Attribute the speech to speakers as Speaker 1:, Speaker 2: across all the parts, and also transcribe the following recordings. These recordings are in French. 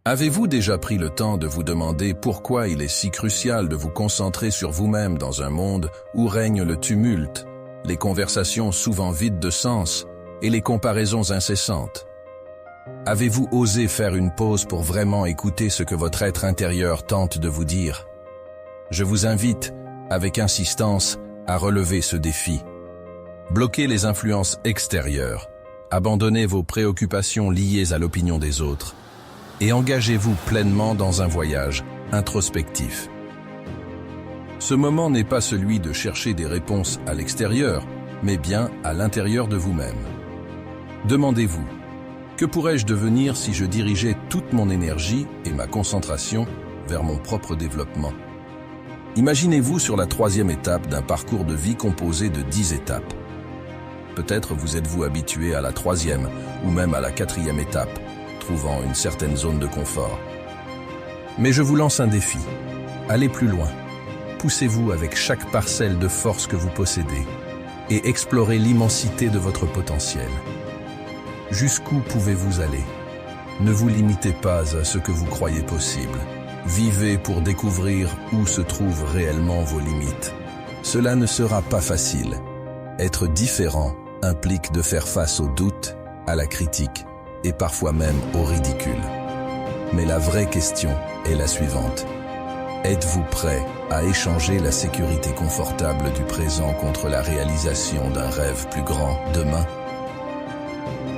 Speaker 1: Avez-vous déjà pris le temps de vous demander pourquoi il est si crucial de vous concentrer sur vous-même dans un monde où règne le tumulte, les conversations souvent vides de sens et les comparaisons incessantes? Avez-vous osé faire une pause pour vraiment écouter ce que votre être intérieur tente de vous dire? Je vous invite, avec insistance, à relever ce défi. Bloquez les influences extérieures, abandonnez vos préoccupations liées à l'opinion des autres, et engagez-vous pleinement dans un voyage introspectif. Ce moment n'est pas celui de chercher des réponses à l'extérieur, mais bien à l'intérieur de vous-même. Demandez-vous, que pourrais-je devenir si je dirigeais toute mon énergie et ma concentration vers mon propre développement? Imaginez-vous sur la 3e étape d'un parcours de vie composé de 10 étapes. Peut-être vous êtes-vous habitué à la 3e ou même à la 4e étape, trouvant une certaine zone de confort. Mais je vous lance un défi. Allez plus loin. Poussez-vous avec chaque parcelle de force que vous possédez et explorez l'immensité de votre potentiel. Jusqu'où pouvez-vous aller? Ne vous limitez pas à ce que vous croyez possible. Vivez pour découvrir où se trouvent réellement vos limites. Cela ne sera pas facile. Être différent implique de faire face aux doutes, à la critique et parfois même au ridicule. Mais la vraie question est la suivante. Êtes-vous prêt à échanger la sécurité confortable du présent contre la réalisation d'un rêve plus grand demain?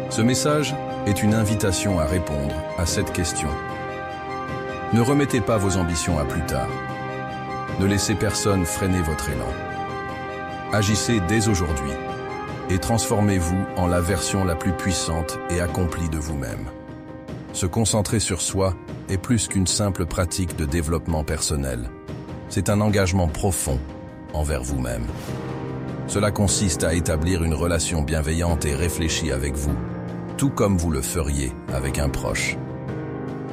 Speaker 1: Ce message est une invitation à répondre à cette question. Ne remettez pas vos ambitions à plus tard. Ne laissez personne freiner votre élan. Agissez dès aujourd'hui et transformez-vous en la version la plus puissante et accomplie de vous-même. Se concentrer sur soi est plus qu'une simple pratique de développement personnel. C'est un engagement profond envers vous-même. Cela consiste à établir une relation bienveillante et réfléchie avec vous, tout comme vous le feriez avec un proche.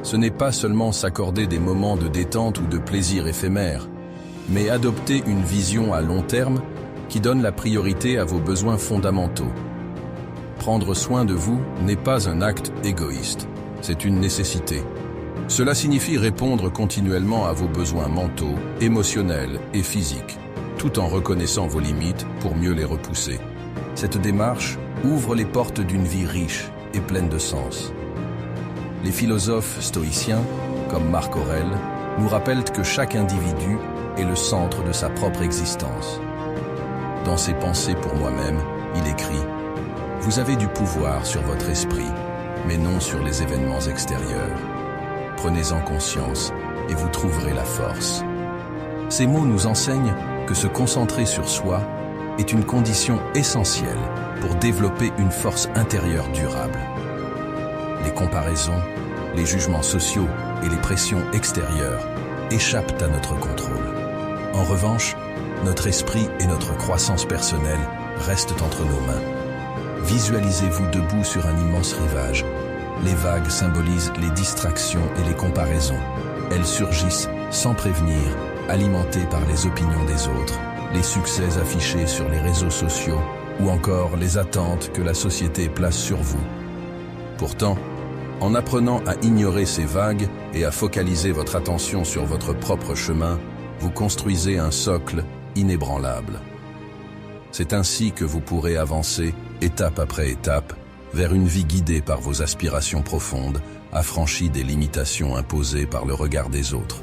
Speaker 1: Ce n'est pas seulement s'accorder des moments de détente ou de plaisir éphémère, mais adopter une vision à long terme qui donne la priorité à vos besoins fondamentaux. Prendre soin de vous n'est pas un acte égoïste, c'est une nécessité. Cela signifie répondre continuellement à vos besoins mentaux, émotionnels et physiques, tout en reconnaissant vos limites pour mieux les repousser. Cette démarche ouvre les portes d'une vie riche et pleine de sens. Les philosophes stoïciens, comme Marc Aurèle, nous rappellent que chaque individu est le centre de sa propre existence. Dans ses pensées pour moi-même, il écrit « Vous avez du pouvoir sur votre esprit, mais non sur les événements extérieurs. Prenez-en conscience et vous trouverez la force. » Ces mots nous enseignent que se concentrer sur soi est une condition essentielle pour développer une force intérieure durable. Les comparaisons, les jugements sociaux et les pressions extérieures échappent à notre contrôle. En revanche, notre esprit et notre croissance personnelle restent entre nos mains. Visualisez-vous debout sur un immense rivage. Les vagues symbolisent les distractions et les comparaisons. Elles surgissent sans prévenir, alimentées par les opinions des autres, les succès affichés sur les réseaux sociaux ou encore les attentes que la société place sur vous. Pourtant, en apprenant à ignorer ces vagues et à focaliser votre attention sur votre propre chemin, vous construisez un socle inébranlable. C'est ainsi que vous pourrez avancer, étape après étape, vers une vie guidée par vos aspirations profondes, affranchie des limitations imposées par le regard des autres.